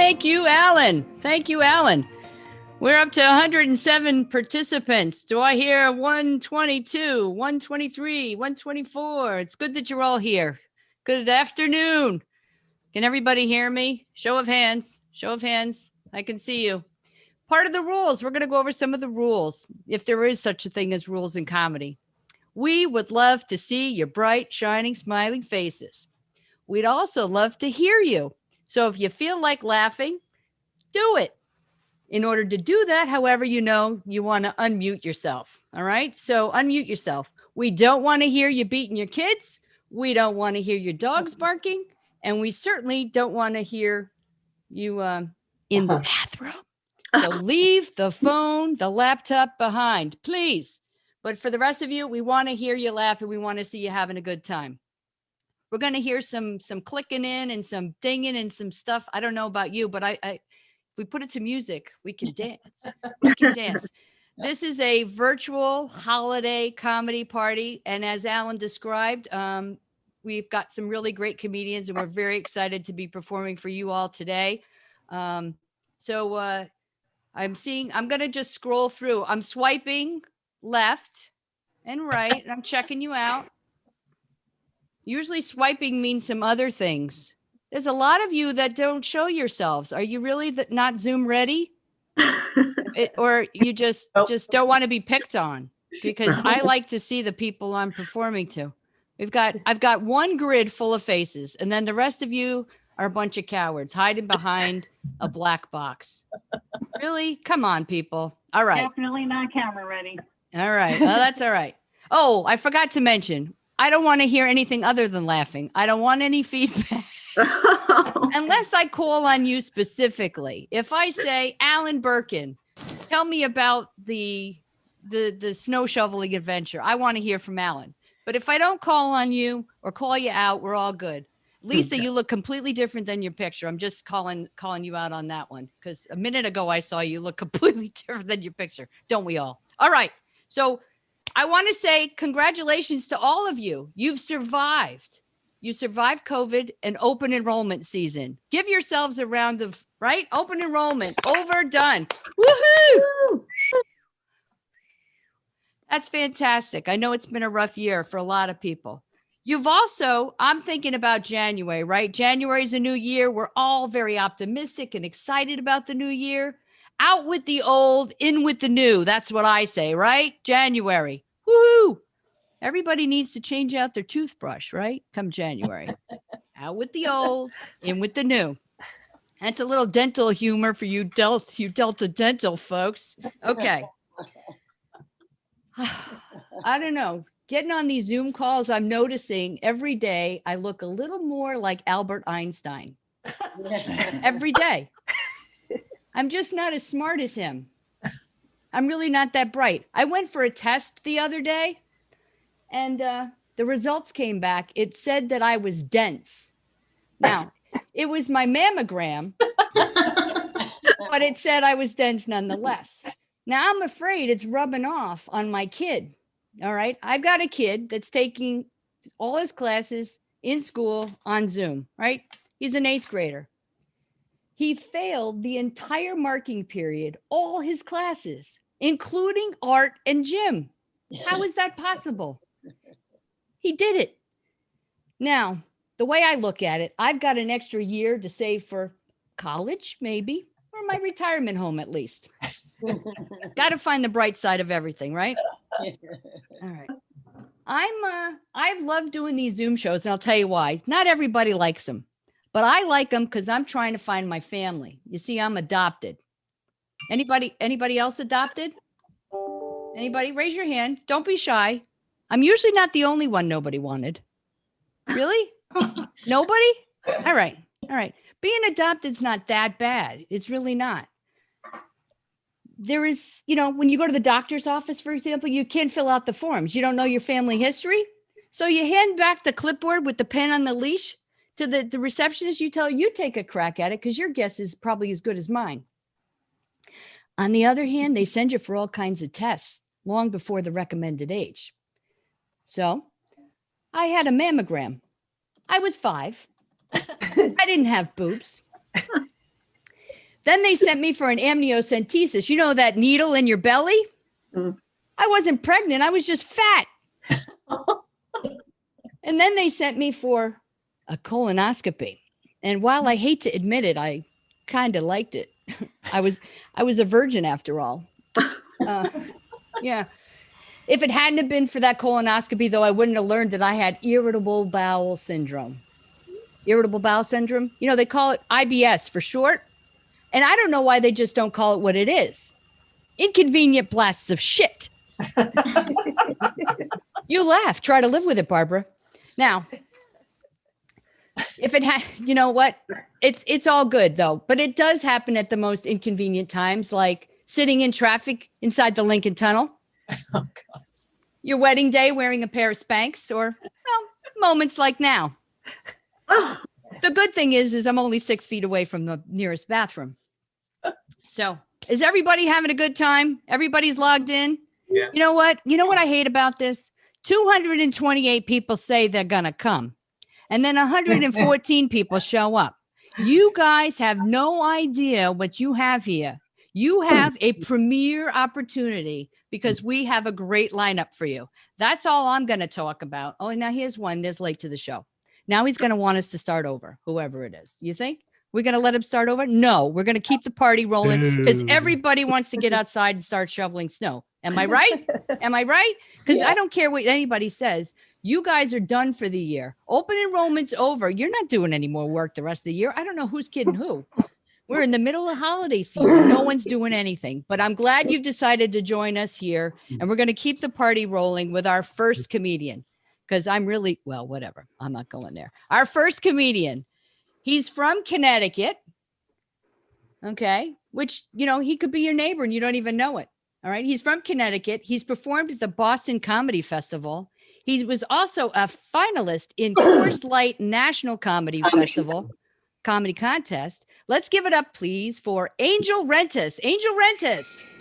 Thank you, Alan. Thank you, Alan. We're up to 107 participants. Do I hear 122, 123, 124? It's good that you're all here. Good afternoon. Can everybody hear me? Show of hands. Show of hands. I can see you. Part of the rules. We're going to go over some of the rules, if there is such a thing as rules in comedy. We would love to see your bright, shining, smiling faces. We'd also love to hear you. So if you feel like laughing, do it. In order to do that, however, you want to unmute yourself. All right. So unmute yourself. We don't want to hear you beating your kids. We don't want to hear your dogs barking. And we certainly don't want to hear you in the bathroom. So leave the phone, the laptop behind, please. But for the rest of you, we want to hear you laugh and we want to see you having a good time. We're going to hear some clicking in and some dinging and some stuff. I don't know about you, but if we put it to music, we can dance. We can dance. This is a virtual holiday comedy party. And as Alan described, we've got some really great comedians and we're very excited to be performing for you all today. I'm going to just scroll through. I'm swiping left and right, and I'm checking you out. Usually swiping means some other things. There's a lot of you that don't show yourselves. Are you really not Zoom ready? Or you just don't want to be picked on? Because I like to see the people I'm performing to. I've got one grid full of faces, and then the rest of you are a bunch of cowards hiding behind a black box. Really? Come on, people. All right. Definitely not camera ready. All right. Well, that's all right. Oh, I forgot to mention, I don't want to hear anything other than laughing. I don't want any feedback. Unless I call on you specifically. If I say, Alan Birkin, tell me about the snow shoveling adventure. I want to hear from Alan. But if I don't call on you or call you out, we're all good. Lisa, you look completely different than your picture. I'm just calling you out on that one. Because a minute ago, I saw you look completely different than your picture. Don't we all? All right. So I want to say congratulations to all of you. You've survived. You survived COVID and open enrollment season. Give yourselves a round of, right? Open enrollment, overdone. Woohoo! That's fantastic. I know it's been a rough year for a lot of people. You've also, I'm thinking about January, right? January is a new year. We're all very optimistic and excited about the new year. Out with the old, in with the new. That's what I say, right? January. Woohoo! Everybody needs to change out their toothbrush, right? Come January. Out with the old, in with the new. That's a little dental humor for you Delta Dental folks. Okay. I don't know. Getting on these Zoom calls, I'm noticing every day I look a little more like Albert Einstein. Every day. I'm just not as smart as him. I'm really not that bright. I went for a test the other day, and the results came back. It said that I was dense. Now, it was my mammogram, but it said I was dense nonetheless. Now, I'm afraid it's rubbing off on my kid. All right. I've got a kid that's taking all his classes in school on Zoom, right? He's an 8th grader. He failed the entire marking period, all his classes, including art and gym. How is that possible? He did it. Now, the way I look at it, I've got an extra year to save for college, maybe, or my retirement home at least. Got to find the bright side of everything, right? All right. I've loved doing these Zoom shows, and I'll tell you why. Not everybody likes them, but I like them because I'm trying to find my family. You see, I'm adopted. Anybody else adopted? Anybody? Raise your hand. Don't be shy. I'm usually not the only one nobody wanted. Really? Nobody? All right. Being adopted's not that bad. It's really not. There is, when you go to the doctor's office, for example, you can't fill out the forms. You don't know your family history. So you hand back the clipboard with the pen on the leash to the receptionist. You tell her, you take a crack at it because your guess is probably as good as mine. On the other hand, they send you for all kinds of tests long before the recommended age. So I had a mammogram. I was 5. I didn't have boobs. Then they sent me for an amniocentesis. You know, that needle in your belly? Mm. I wasn't pregnant. I was just fat. And then they sent me for a colonoscopy. And while I hate to admit it, I kind of liked it. I was a virgin after all. Yeah. If it hadn't have been for that colonoscopy, though, I wouldn't have learned that I had irritable bowel syndrome. Irritable bowel syndrome. You know, they call it IBS for short. And I don't know why they just don't call it what it is. Inconvenient blasts of shit. You laugh. Try to live with it, Barbara. Now, if it had, you know what? It's all good, though. But it does happen at the most inconvenient times, like sitting in traffic inside the Lincoln Tunnel. Oh, God. Your wedding day wearing a pair of Spanx, or, well, moments like now. The good thing is I'm only 6 feet away from the nearest bathroom. So is everybody having a good time? Everybody's logged in? Yeah. You know what? You know what I hate about this? 228 people say they're going to come. And then 114 people show up. You guys have no idea what you have here. You have a premier opportunity because we have a great lineup for you. That's all I'm going to talk about. Oh, now here's one that's late to the show. Now he's going to want us to start over, whoever it is. You think we're going to let him start over? No, we're going to keep the party rolling because everybody wants to get outside and start shoveling snow. Am I right? Am I right? Because I don't care what anybody says. You guys are done for the year. Open enrollment's over. You're not doing any more work the rest of the year. I don't know who's kidding who. We're in the middle of holiday season. No one's doing anything, but I'm glad you've decided to join us here. And we're going to keep the party rolling with our first comedian because I'm really, well, whatever. I'm not going there. Our first comedian, he's from Connecticut. Okay. Which, you know, he could be your neighbor and you don't even know it. All right. He's from Connecticut. He's performed at the Boston Comedy Festival. He was also a finalist in Coors Light National Comedy Festival comedy contest. Let's give it up, please, for Angel Rentas. Angel Rentas.